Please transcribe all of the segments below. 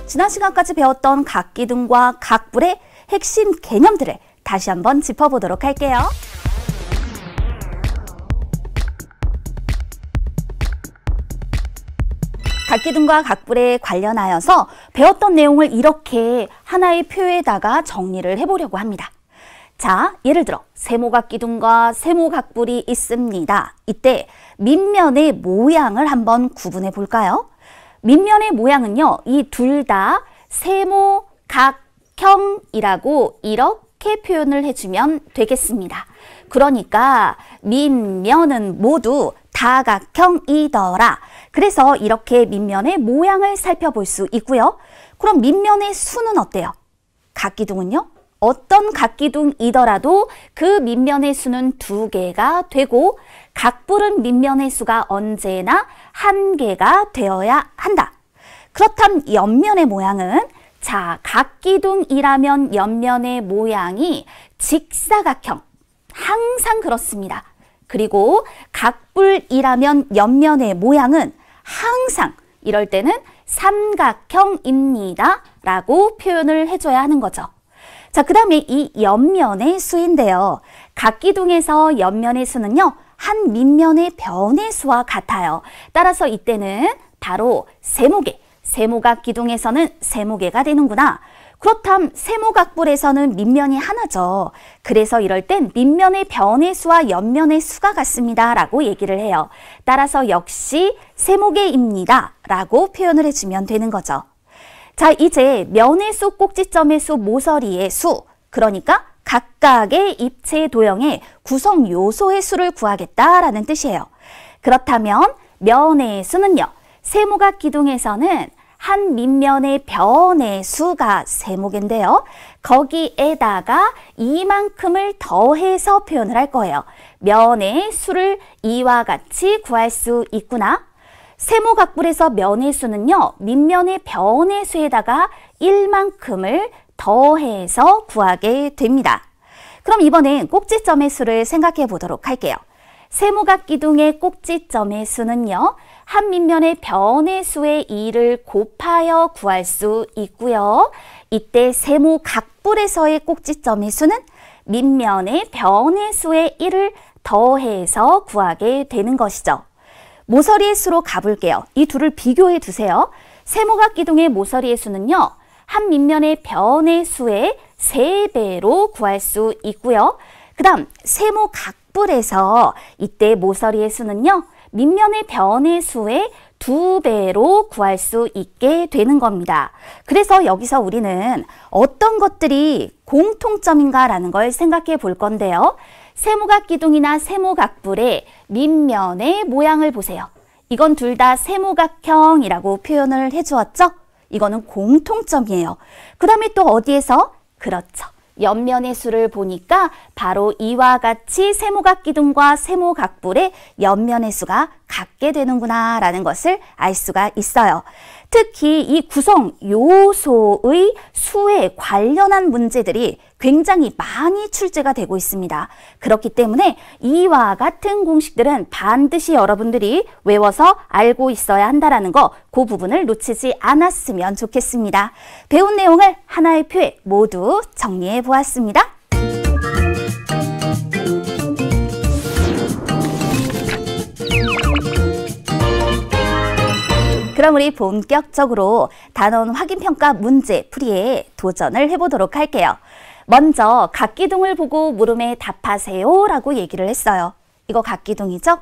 지난 시간까지 배웠던 각기둥과 각불의 핵심 개념들을 다시 한번 짚어보도록 할게요. 각기둥과 각불에 관련하여서 배웠던 내용을 이렇게 하나의 표에다가 정리를 해보려고 합니다. 자, 예를 들어 세모각기둥과 세모각불이 있습니다. 이때 밑면의 모양을 한번 구분해 볼까요? 밑면의 모양은요, 이 둘 다 세모각형이라고 이렇게 표현을 해주면 되겠습니다. 그러니까 밑면은 모두 다각형이더라. 그래서 이렇게 밑면의 모양을 살펴볼 수 있고요. 그럼 밑면의 수는 어때요? 각기둥은요? 어떤 각기둥이더라도 그 밑면의 수는 2개가 되고 각불은 밑면의 수가 언제나 1개가 되어야 한다. 그렇다면 옆면의 모양은 자, 각기둥이라면 옆면의 모양이 직사각형. 항상 그렇습니다. 그리고 각불이라면 옆면의 모양은 항상 이럴 때는 삼각형입니다. 라고 표현을 해줘야 하는 거죠. 자, 그 다음에 이 옆면의 수인데요. 각기둥에서 옆면의 수는요, 한 밑면의 변의 수와 같아요. 따라서 이때는 바로 세모개, 세모각기둥에서는 세모개가 되는구나. 그렇다면 세모각불에서는 밑면이 하나죠. 그래서 이럴 땐 밑면의 변의 수와 옆면의 수가 같습니다. 라고 얘기를 해요. 따라서 역시 세모개입니다. 라고 표현을 해주면 되는 거죠. 자, 이제 면의 수, 꼭지점의 수, 모서리의 수, 그러니까 각각의 입체 도형의 구성 요소의 수를 구하겠다라는 뜻이에요. 그렇다면 면의 수는요, 세모각기둥에서는 한 밑면의 변의 수가 세모개인데요. 거기에다가 이만큼을 더해서 표현을 할 거예요. 면의 수를 이와 같이 구할 수 있구나. 세모각불에서 면의 수는요, 밑면의 변의 수에다가 1만큼을 더해서 구하게 됩니다. 그럼 이번엔 꼭지점의 수를 생각해 보도록 할게요. 세모각기둥의 꼭지점의 수는요, 한 밑면의 변의 수의 2를 곱하여 구할 수 있고요. 이때 세모각불에서의 꼭지점의 수는 밑면의 변의 수의 1을 더해서 구하게 되는 것이죠. 모서리의 수로 가볼게요. 이 둘을 비교해 두세요. 세모각기둥의 모서리의 수는요, 한 밑면의 변의 수의 3배로 구할 수 있고요. 그 다음 세모각불에서 이때 모서리의 수는요, 밑면의 변의 수의 2배로 구할 수 있게 되는 겁니다. 그래서 여기서 우리는 어떤 것들이 공통점인가라는 걸 생각해 볼 건데요. 세모각기둥이나 세모각불의 밑면의 모양을 보세요. 이건 둘 다 세모각형이라고 표현을 해주었죠? 이거는 공통점이에요. 그 다음에 또 어디에서? 그렇죠. 옆면의 수를 보니까 바로 이와 같이 세모각기둥과 세모각불의 옆면의 수가 같게 되는구나 라는 것을 알 수가 있어요. 특히 이 구성 요소의 수에 관련한 문제들이 굉장히 많이 출제가 되고 있습니다. 그렇기 때문에 이와 같은 공식들은 반드시 여러분들이 외워서 알고 있어야 한다는 거, 그 부분을 놓치지 않았으면 좋겠습니다. 배운 내용을 하나의 표에 모두 정리해 보았습니다. 그럼 우리 본격적으로 단원 확인평가 문제 풀이에 도전을 해보도록 할게요. 먼저 각기둥을 보고 물음에 답하세요 라고 얘기를 했어요. 이거 각기둥이죠?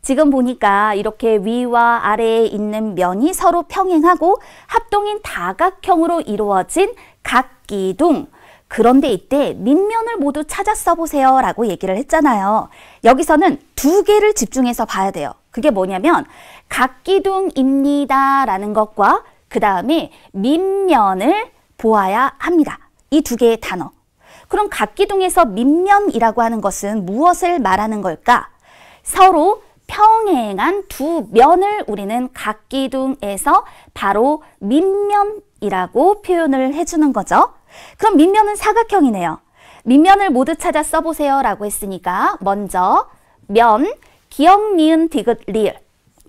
지금 보니까 이렇게 위와 아래에 있는 면이 서로 평행하고 합동인 다각형으로 이루어진 각기둥. 그런데 이때 밑면을 모두 찾아 써보세요 라고 얘기를 했잖아요. 여기서는 2개를 집중해서 봐야 돼요. 그게 뭐냐면 각기둥입니다 라는 것과 그 다음에 밑면을 보아야 합니다. 이 2개의 단어. 그럼 각기둥에서 밑면이라고 하는 것은 무엇을 말하는 걸까? 서로 평행한 2면을 우리는 각기둥에서 바로 밑면이라고 표현을 해주는 거죠. 그럼 밑면은 사각형이네요. 밑면을 모두 찾아 써보세요 라고 했으니까 먼저 면, 기역, 니은, 디귿, 리을.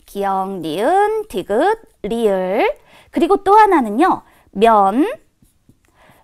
기역, 니은, 디귿, 리을. 그리고 또 하나는요. 면,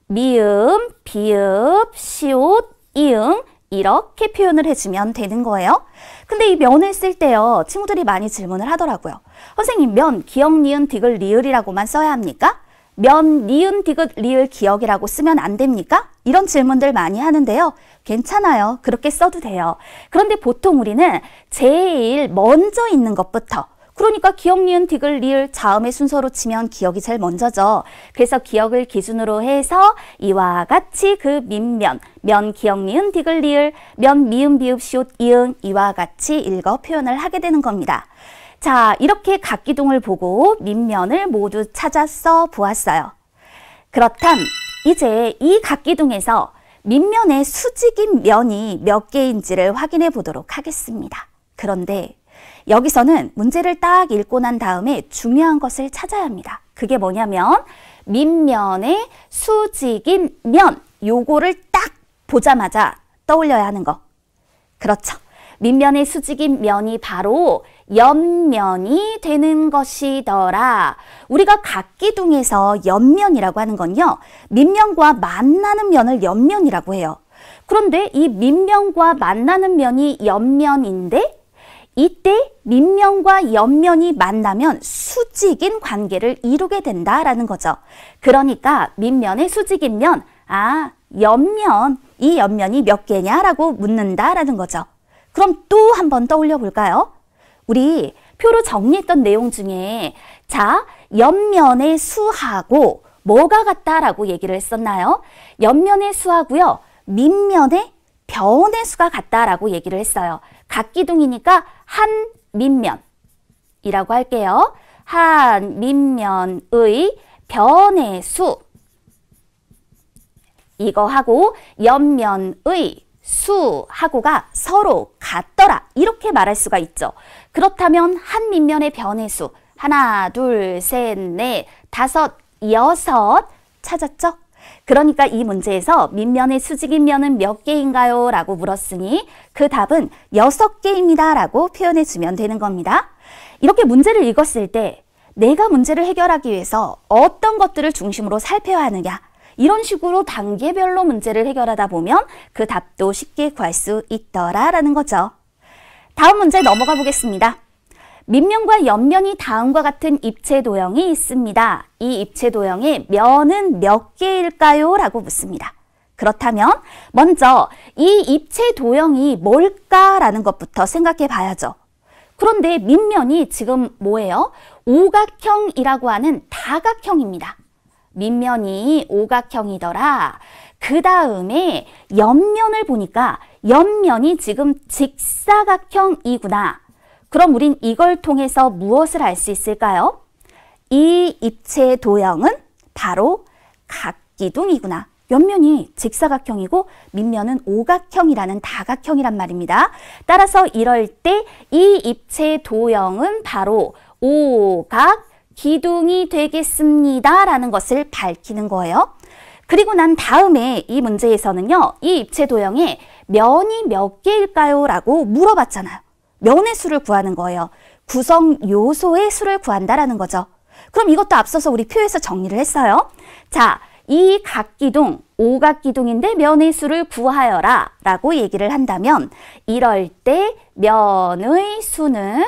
미음, 비읍, 시옷, 이응 이렇게 표현을 해주면 되는 거예요. 근데 이 면을 쓸 때요, 친구들이 많이 질문을 하더라고요. 선생님, 면, 기역, 니은, 디귿, 리을이라고만 써야 합니까? 면, 니은, 디귿, 리을, 기역이라고 쓰면 안 됩니까? 이런 질문들 많이 하는데요. 괜찮아요. 그렇게 써도 돼요. 그런데 보통 우리는 제일 먼저 있는 것부터, 그러니까 기역, 니은, 디귿, 리을, 자음의 순서로 치면 기역이 제일 먼저죠. 그래서 기역을 기준으로 해서 이와 같이 그 민면, 면, 기역, 니은, 디귿, 리을, 면, 미음, 비읍, 시옷, 이응 이와 같이 읽어 표현을 하게 되는 겁니다. 자, 이렇게 각기둥을 보고 민면을 모두 찾아 써 보았어요. 그렇담 이제 이 각기둥에서 민면의 수직인 면이 몇 개인지를 확인해 보도록 하겠습니다. 그런데 여기서는 문제를 딱 읽고 난 다음에 중요한 것을 찾아야 합니다. 그게 뭐냐면 민면의 수직인 면, 요거를 딱 보자마자 떠올려야 하는 거. 그렇죠. 민면의 수직인 면이 바로 옆면이 되는 것이더라. 우리가 각기둥에서 옆면이라고 하는 건요, 민면과 만나는 면을 옆면이라고 해요. 그런데 이 민면과 만나는 면이 옆면인데 이때 민면과 옆면이 만나면 수직인 관계를 이루게 된다라는 거죠. 그러니까 민면의 수직인 면, 옆면, 이 옆면이 몇 개냐라고 묻는다라는 거죠. 그럼 또 한번 떠올려 볼까요? 우리 표로 정리했던 내용 중에 자, 옆면의 수하고 뭐가 같다라고 얘기를 했었나요? 옆면의 수하고요, 밑면의 변의 수가 같다라고 얘기를 했어요. 각기둥이니까 한 민면이라고 할게요. 한 민면의 변의 수, 이거하고 옆면의 수하고가 서로 같더라, 이렇게 말할 수가 있죠. 그렇다면 한 민면의 변의 수, 하나, 둘, 셋, 넷, 다섯, 여섯 찾았죠? 그러니까 이 문제에서 민면의 수직인 면은 몇 개인가요? 라고 물었으니 그 답은 6개입니다 라고 표현해 주면 되는 겁니다. 이렇게 문제를 읽었을 때 내가 문제를 해결하기 위해서 어떤 것들을 중심으로 살펴야 하느냐, 이런 식으로 단계별로 문제를 해결하다 보면 그 답도 쉽게 구할 수 있더라라는 거죠. 다음 문제 넘어가 보겠습니다. 밑면과 옆면이 다음과 같은 입체 도형이 있습니다. 이 입체 도형의 면은 몇 개일까요? 라고 묻습니다. 그렇다면 먼저 이 입체 도형이 뭘까라는 것부터 생각해 봐야죠. 그런데 밑면이 지금 뭐예요? 오각형이라고 하는 다각형입니다. 밑면이 오각형이더라. 그 다음에 옆면을 보니까 옆면이 지금 직사각형이구나. 그럼 우린 이걸 통해서 무엇을 알 수 있을까요? 이 입체 도형은 바로 각기둥이구나. 옆면이 직사각형이고 밑면은 오각형이라는 다각형이란 말입니다. 따라서 이럴 때 이 입체 도형은 바로 오각기둥이 되겠습니다 라는 것을 밝히는 거예요. 그리고 난 다음에 이 문제에서는요, 이 입체 도형에 면이 몇 개일까요? 라고 물어봤잖아요. 면의 수를 구하는 거예요. 구성 요소의 수를 구한다라는 거죠. 그럼 이것도 앞서서 우리 표에서 정리를 했어요. 자, 이 각기둥, 오각기둥인데 면의 수를 구하여라 라고 얘기를 한다면 이럴 때 면의 수는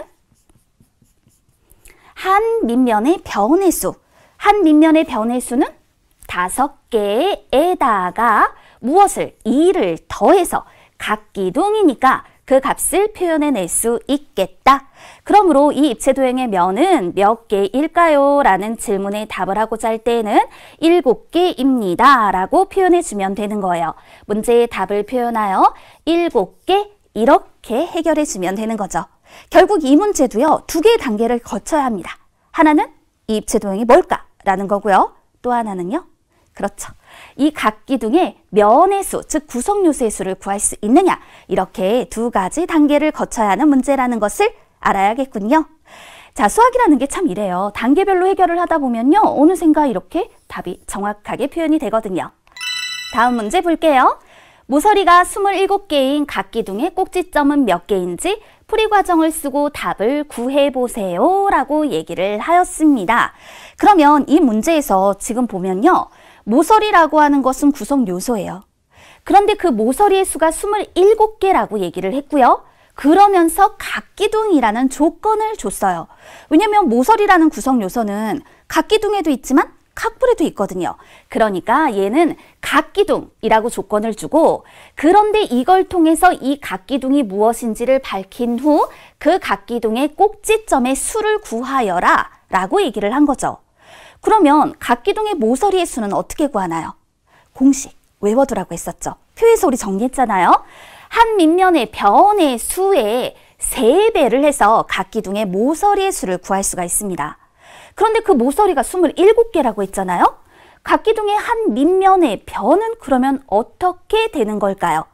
한 밑면의 변의 수, 한 밑면의 변의 수는 5개에다가 무엇을? 2를 더해서 각기둥이니까 그 값을 표현해낼 수 있겠다. 그러므로 이 입체 도형의 면은 몇 개일까요? 라는 질문에 답을 하고자 할 때에는 7개입니다. 라고 표현해주면 되는 거예요. 문제의 답을 표현하여 7개 이렇게 해결해주면 되는 거죠. 결국 이 문제도요, 2개의 단계를 거쳐야 합니다. 하나는 이 입체 도형이 뭘까? 라는 거고요. 또 하나는요, 그렇죠. 이 각기둥의 면의 수, 즉 구성요소의 수를 구할 수 있느냐, 이렇게 2가지 단계를 거쳐야 하는 문제라는 것을 알아야겠군요. 자, 수학이라는 게 참 이래요. 단계별로 해결을 하다 보면요, 어느샌가 이렇게 답이 정확하게 표현이 되거든요. 다음 문제 볼게요. 모서리가 27개인 각기둥의 꼭지점은 몇 개인지 풀이 과정을 쓰고 답을 구해보세요 라고 얘기를 하였습니다. 그러면 이 문제에서 지금 보면요. 모서리라고 하는 것은 구성 요소예요. 그런데 그 모서리의 수가 27개라고 얘기를 했고요. 그러면서 각기둥이라는 조건을 줬어요. 왜냐면 모서리라는 구성 요소는 각기둥에도 있지만 각불에도 있거든요. 그러니까 얘는 각기둥이라고 조건을 주고 그런데 이걸 통해서 이 각기둥이 무엇인지를 밝힌 후 그 각기둥의 꼭지점의 수를 구하여라 라고 얘기를 한 거죠. 그러면 각기둥의 모서리의 수는 어떻게 구하나요? 공식 외워두라고 했었죠. 표에서 우리 정리했잖아요. 한 밑면의 변의 수의 3배를 해서 각기둥의 모서리의 수를 구할 수가 있습니다. 그런데 그 모서리가 27개라고 했잖아요. 각기둥의 한 밑면의 변은 그러면 어떻게 되는 걸까요?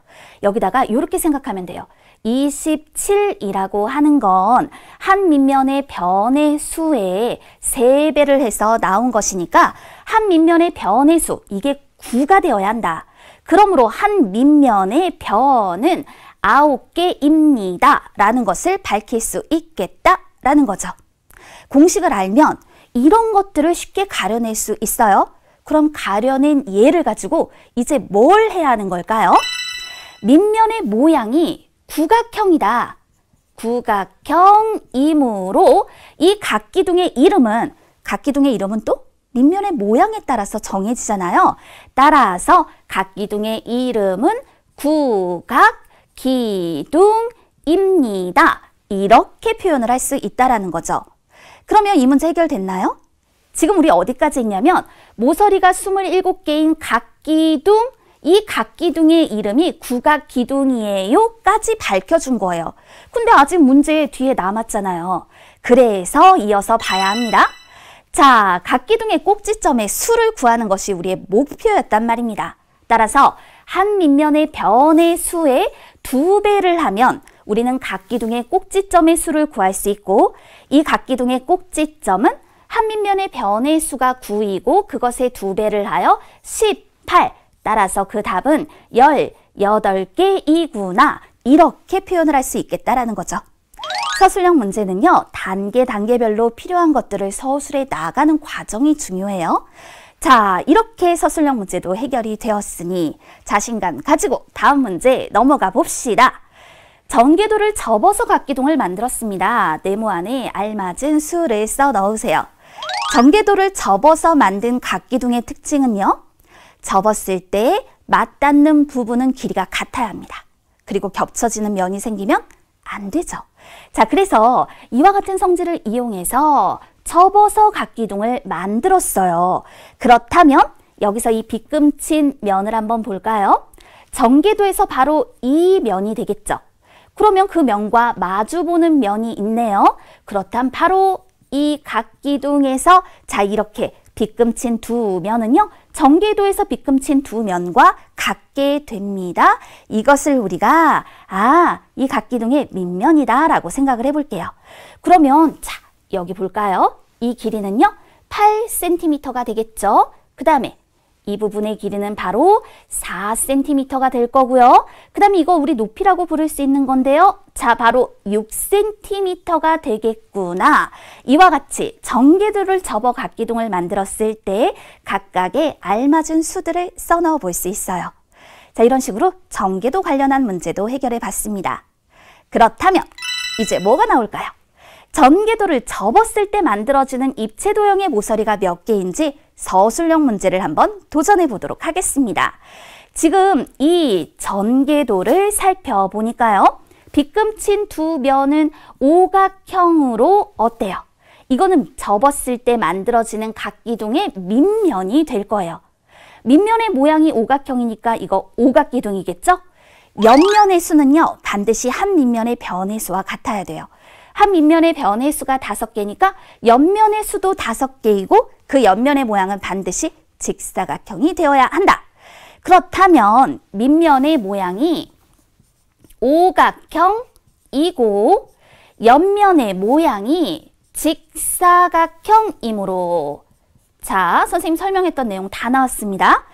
여기다가 이렇게 생각하면 돼요. 27이라고 하는 건 한 밑면의 변의 수의 3배를 해서 나온 것이니까 한 밑면의 변의 수, 이게 9가 되어야 한다. 그러므로 한 밑면의 변은 9개입니다. 라는 것을 밝힐 수 있겠다라는 거죠. 공식을 알면 이런 것들을 쉽게 가려낼 수 있어요. 그럼 가려낸 예를 가지고 이제 뭘 해야 하는 걸까요? 밑면의 모양이 구각형이다. 구각형이므로 이 각기둥의 이름은 또 밑면의 모양에 따라서 정해지잖아요. 따라서 각기둥의 이름은 구각기둥입니다. 이렇게 표현을 할 수 있다라는 거죠. 그러면 이 문제 해결됐나요? 지금 우리 어디까지 했냐면 모서리가 27개인 각기둥, 이 각기둥의 이름이 구각기둥이에요 까지 밝혀준 거예요. 근데 아직 문제 뒤에 남았잖아요. 그래서 이어서 봐야 합니다. 자, 각기둥의 꼭지점의 수를 구하는 것이 우리의 목표였단 말입니다. 따라서 한 밑면의 변의 수의 2배를 하면 우리는 각기둥의 꼭지점의 수를 구할 수 있고 이 각기둥의 꼭지점은 한 밑면의 변의 수가 9이고 그것의 2배를 하여 18. 따라서 그 답은 18개이구나. 이렇게 표현을 할 수 있겠다라는 거죠. 서술형 문제는요. 단계별로 필요한 것들을 서술해 나가는 과정이 중요해요. 자, 이렇게 서술형 문제도 해결이 되었으니 자신감 가지고 다음 문제 넘어가 봅시다. 전개도를 접어서 각기둥을 만들었습니다. 네모 안에 알맞은 수를 써 넣으세요. 전개도를 접어서 만든 각기둥의 특징은요. 접었을 때 맞닿는 부분은 길이가 같아야 합니다. 그리고 겹쳐지는 면이 생기면 안 되죠. 자, 그래서 이와 같은 성질을 이용해서 접어서 각기둥을 만들었어요. 그렇다면 여기서 이 빗금친 면을 한번 볼까요? 전개도에서 바로 이 면이 되겠죠. 그러면 그 면과 마주보는 면이 있네요. 그렇다면 바로 이 각기둥에서 자 이렇게 빗금친 두 면은요. 전개도에서 빗금친 두 면과 같게 됩니다. 이것을 우리가 이 각기둥의 밑면이다 라고 생각을 해볼게요. 그러면 자 여기 볼까요? 이 길이는요. 8cm가 되겠죠. 그 다음에 이 부분의 길이는 바로 4cm가 될 거고요. 그 다음에 이거 우리 높이라고 부를 수 있는 건데요. 자, 바로 6cm가 되겠구나. 이와 같이 전개도를 접어 각기둥을 만들었을 때 각각의 알맞은 수들을 써넣어 볼 수 있어요. 자, 이런 식으로 전개도 관련한 문제도 해결해 봤습니다. 그렇다면 이제 뭐가 나올까요? 전개도를 접었을 때 만들어지는 입체도형의 모서리가 몇 개인지 서술형 문제를 한번 도전해 보도록 하겠습니다. 지금 이 전개도를 살펴보니까요. 빗금친 두 면은 오각형으로 어때요? 이거는 접었을 때 만들어지는 각기둥의 밑면이 될 거예요. 밑면의 모양이 오각형이니까 이거 오각기둥이겠죠? 옆면의 수는요. 반드시 한 밑면의 변의 수와 같아야 돼요. 한 밑면의 변의 수가 5개니까 옆면의 수도 5개이고 그 옆면의 모양은 반드시 직사각형이 되어야 한다. 그렇다면 밑면의 모양이 오각형이고 옆면의 모양이 직사각형이므로 자, 선생님 설명했던 내용 다 나왔습니다.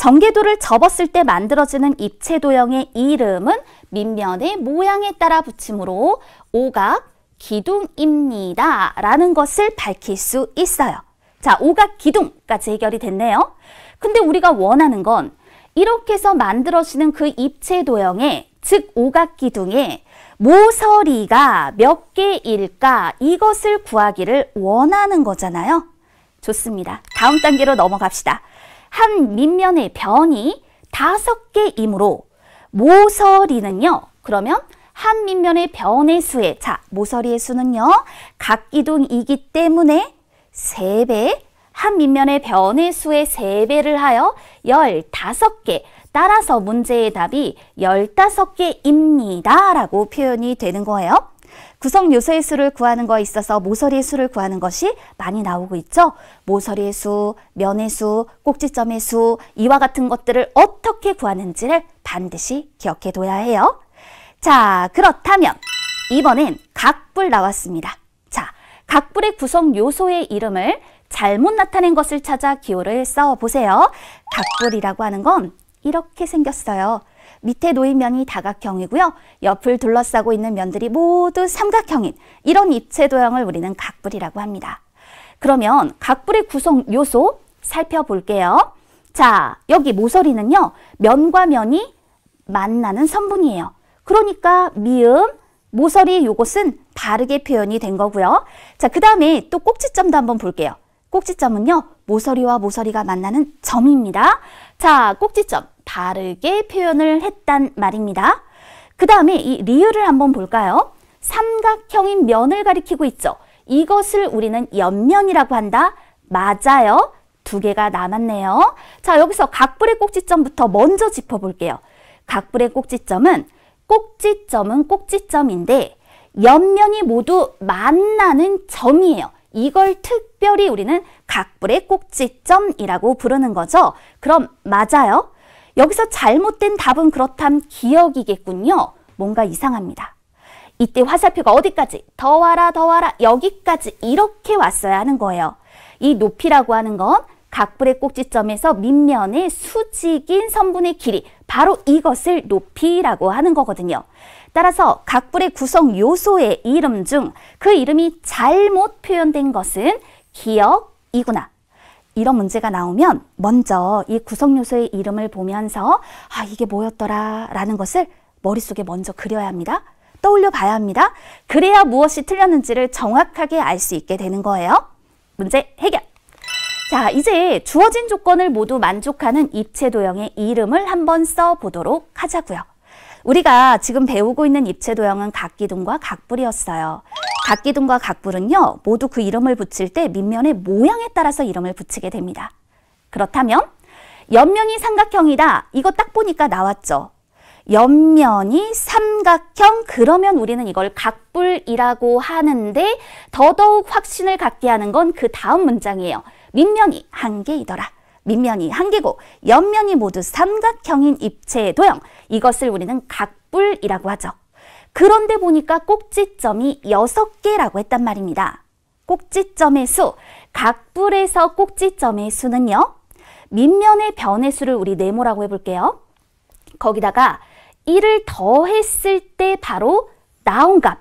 전개도를 접었을 때 만들어지는 입체 도형의 이름은 밑면의 모양에 따라 붙임으로 오각 기둥입니다. 라는 것을 밝힐 수 있어요. 자, 오각 기둥까지 해결이 됐네요. 근데 우리가 원하는 건 이렇게 해서 만들어지는 그 입체 도형에, 즉 오각 기둥에 모서리가 몇 개일까? 이것을 구하기를 원하는 거잖아요. 좋습니다. 다음 단계로 넘어갑시다. 한 밑면의 변이 5개이므로 모서리는요. 그러면 한 밑면의 변의 수에, 자, 모서리의 수는요. 각기둥이기 때문에 3배, 한 밑면의 변의 수의 3배를 하여 15개. 따라서 문제의 답이 15개입니다. 라고 표현이 되는 거예요. 구성 요소의 수를 구하는 거에 있어서 모서리의 수를 구하는 것이 많이 나오고 있죠. 모서리의 수, 면의 수, 꼭지점의 수, 이와 같은 것들을 어떻게 구하는지를 반드시 기억해 둬야 해요. 자, 그렇다면 이번엔 각불 나왔습니다. 자, 각불의 구성 요소의 이름을 잘못 나타낸 것을 찾아 기호를 써보세요. 각불이라고 하는 건 이렇게 생겼어요. 밑에 놓인 면이 다각형이고요. 옆을 둘러싸고 있는 면들이 모두 삼각형인 이런 입체 도형을 우리는 각불이라고 합니다. 그러면 각불의 구성 요소 살펴볼게요. 자, 여기 모서리는요. 면과 면이 만나는 선분이에요. 그러니까 미음, 모서리 요것은 바르게 표현이 된 거고요. 자, 그 다음에 또 꼭지점도 한번 볼게요. 꼭지점은요. 모서리와 모서리가 만나는 점입니다. 자, 꼭지점 바르게 표현을 했단 말입니다. 그 다음에 이 리을을 한번 볼까요? 삼각형인 면을 가리키고 있죠. 이것을 우리는 옆면이라고 한다. 맞아요. 2개가 남았네요. 자, 여기서 각불의 꼭지점부터 먼저 짚어볼게요. 각불의 꼭지점은 꼭지점인데 옆면이 모두 만나는 점이에요. 이걸 특별히 우리는 각불의 꼭지점이라고 부르는 거죠. 그럼 맞아요. 여기서 잘못된 답은 그렇다면 기억이겠군요. 뭔가 이상합니다. 이때 화살표가 어디까지? 더와라 여기까지 이렇게 왔어야 하는 거예요. 이 높이라고 하는 건 각불의 꼭지점에서 밑면의 수직인 선분의 길이, 바로 이것을 높이라고 하는 거거든요. 따라서 각불의 구성 요소의 이름 중 그 이름이 잘못 표현된 것은 기억이구나. 이런 문제가 나오면 먼저 이 구성 요소의 이름을 보면서 아, 이게 뭐였더라 라는 것을 머릿속에 먼저 그려야 합니다. 떠올려 봐야 합니다. 그래야 무엇이 틀렸는지를 정확하게 알 수 있게 되는 거예요. 문제 해결! 자, 이제 주어진 조건을 모두 만족하는 입체 도형의 이름을 한번 써보도록 하자고요. 우리가 지금 배우고 있는 입체 도형은 각기둥과 각불이었어요. 각기둥과 각불은요, 모두 그 이름을 붙일 때 밑면의 모양에 따라서 이름을 붙이게 됩니다. 그렇다면 옆면이 삼각형이다. 이거 딱 보니까 나왔죠. 옆면이 삼각형, 그러면 우리는 이걸 각불이라고 하는데 더더욱 확신을 갖게 하는 건 그 다음 문장이에요. 밑면이 1개이더라. 밑면이 1개고 옆면이 모두 삼각형인 입체 도형, 이것을 우리는 각불이라고 하죠. 그런데 보니까 꼭지점이 6개라고 했단 말입니다. 꼭지점의 수, 각불에서 꼭지점의 수는요. 밑면의 변의 수를 우리 네모라고 해볼게요. 거기다가 1을 더했을 때 바로 나온 값,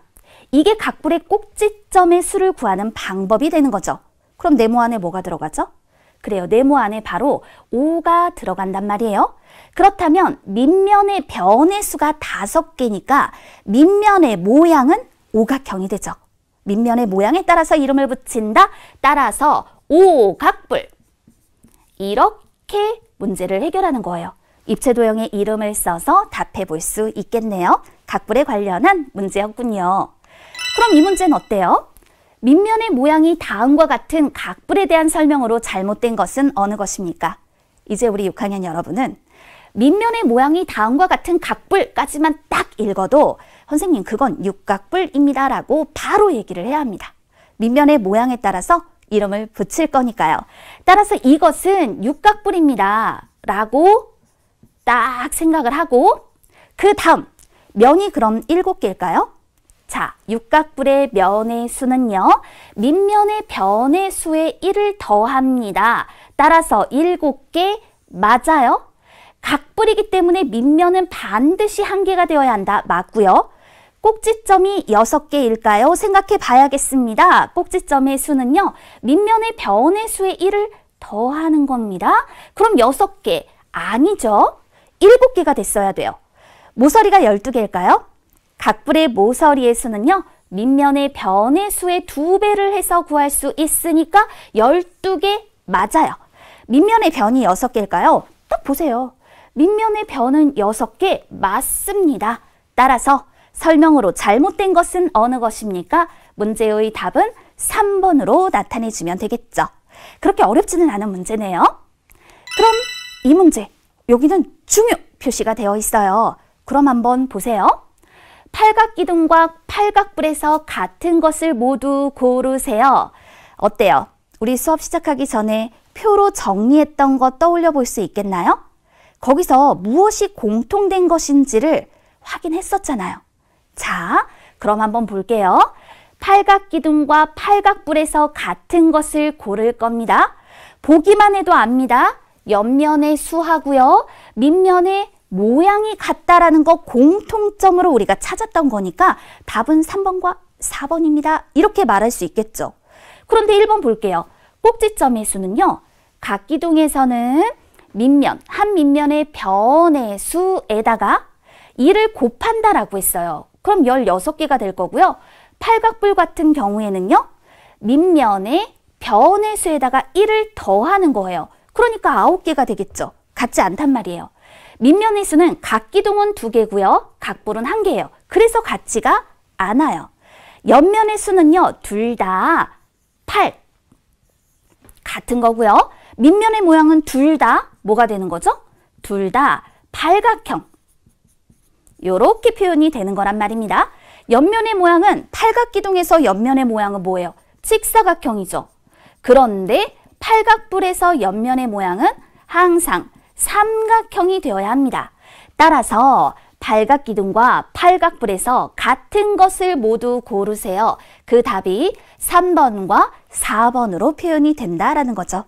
이게 각불의 꼭지점의 수를 구하는 방법이 되는 거죠. 그럼 네모 안에 뭐가 들어가죠? 그래요. 네모 안에 바로 5가 들어간단 말이에요. 그렇다면 밑면의 변의 수가 5개니까 밑면의 모양은 오각형이 되죠. 밑면의 모양에 따라서 이름을 붙인다. 따라서 오각불. 이렇게 문제를 해결하는 거예요. 입체 도형의 이름을 써서 답해 볼 수 있겠네요. 각불에 관련한 문제였군요. 그럼 이 문제는 어때요? 밑면의 모양이 다음과 같은 각불에 대한 설명으로 잘못된 것은 어느 것입니까? 이제 우리 6학년 여러분은 밑면의 모양이 다음과 같은 각불까지만 딱 읽어도 선생님 그건 육각불입니다 라고 바로 얘기를 해야 합니다. 밑면의 모양에 따라서 이름을 붙일 거니까요. 따라서 이것은 육각불입니다 라고 딱 생각을 하고 그 다음 면이 그럼 7개일까요? 자, 육각불의 면의 수는요. 밑면의 변의 수에 1을 더합니다. 따라서 7개 맞아요. 각불이기 때문에 밑면은 반드시 한 개가 되어야 한다. 맞고요. 꼭지점이 6개일까요? 생각해 봐야겠습니다. 꼭지점의 수는요. 밑면의 변의 수의 1을 더하는 겁니다. 그럼 6개 아니죠? 7개가 됐어야 돼요. 모서리가 12개일까요? 각불의 모서리의 수는요. 밑면의 변의 수의 2배를 해서 구할 수 있으니까 12개 맞아요. 밑면의 변이 6개일까요? 딱 보세요. 밑면의 변은 6개 맞습니다. 따라서 설명으로 잘못된 것은 어느 것입니까? 문제의 답은 3번으로 나타내주면 되겠죠. 그렇게 어렵지는 않은 문제네요. 그럼 이 문제, 여기는 중요 표시가 되어 있어요. 그럼 한번 보세요. 팔각기둥과 팔각불에서 같은 것을 모두 고르세요. 어때요? 우리 수업 시작하기 전에 표로 정리했던 거 떠올려 볼 수 있겠나요? 거기서 무엇이 공통된 것인지를 확인했었잖아요. 자, 그럼 한번 볼게요. 팔각기둥과 팔각불에서 같은 것을 고를 겁니다. 보기만 해도 압니다. 옆면의 수하고요. 밑면의 모양이 같다라는 거 공통점으로 우리가 찾았던 거니까 답은 3번과 4번입니다. 이렇게 말할 수 있겠죠. 그런데 1번 볼게요. 꼭지점의 수는요. 각기둥에서는 밑면, 한 밑면의 변의 수에다가 2를 곱한다라고 했어요. 그럼 16개가 될 거고요. 팔각불 같은 경우에는요. 밑면의 변의 수에다가 1을 더하는 거예요. 그러니까 9개가 되겠죠. 같지 않단 말이에요. 밑면의 수는 각기둥은 2개고요. 각불은 1개예요. 그래서 같지가 않아요. 옆면의 수는요. 둘 다 8. 같은 거고요. 밑면의 모양은 둘 다 뭐가 되는 거죠? 둘 다 팔각형. 요렇게 표현이 되는 거란 말입니다. 옆면의 모양은 팔각기둥에서 옆면의 모양은 뭐예요? 직사각형이죠. 그런데 팔각불에서 옆면의 모양은 항상 삼각형이 되어야 합니다. 따라서 팔각기둥과 팔각불에서 같은 것을 모두 고르세요. 그 답이 3번과 4번으로 표현이 된다라는 거죠.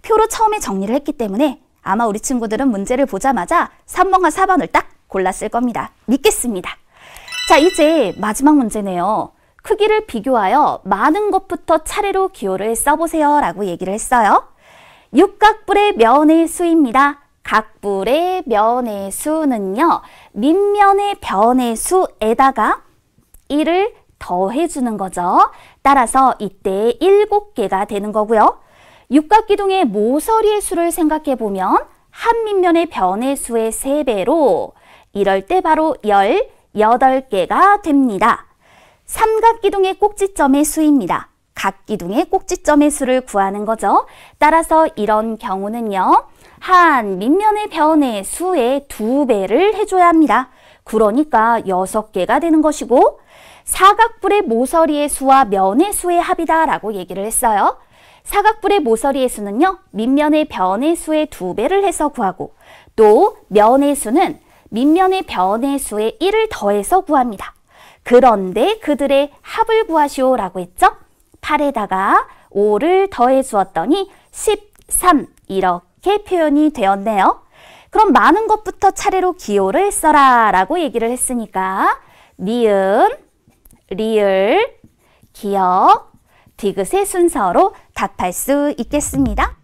표로 처음에 정리를 했기 때문에 아마 우리 친구들은 문제를 보자마자 3번과 4번을 딱 골랐을 겁니다. 믿겠습니다. 자, 이제 마지막 문제네요. 크기를 비교하여 많은 것부터 차례로 기호를 써보세요 라고 얘기를 했어요. 육각불의 면의 수입니다. 각불의 면의 수는요. 밑면의 변의 수에다가 1을 더해주는 거죠. 따라서 이때 7개가 되는 거고요. 육각기둥의 모서리의 수를 생각해보면 한 밑면의 변의 수의 3배로 이럴 때 바로 18개가 됩니다. 삼각기둥의 꼭지점의 수입니다. 각기둥의 꼭지점의 수를 구하는 거죠. 따라서 이런 경우는요. 한 밑면의 변의 수의 2배를 해줘야 합니다. 그러니까 6개가 되는 것이고 사각불의 모서리의 수와 면의 수의 합이다 라고 얘기를 했어요. 사각불의 모서리의 수는요. 밑면의 변의 수의 2배를 해서 구하고 또 면의 수는 밑면의 변의 수의 1을 더해서 구합니다. 그런데 그들의 합을 구하시오 라고 했죠. 8에다가 5를 더해 주었더니 13 이렇게 표현이 되었네요. 그럼 많은 것부터 차례로 기호를 써라 라고 얘기를 했으니까 니은, 리을, 기역, 디귿의 순서로 답할 수 있겠습니다.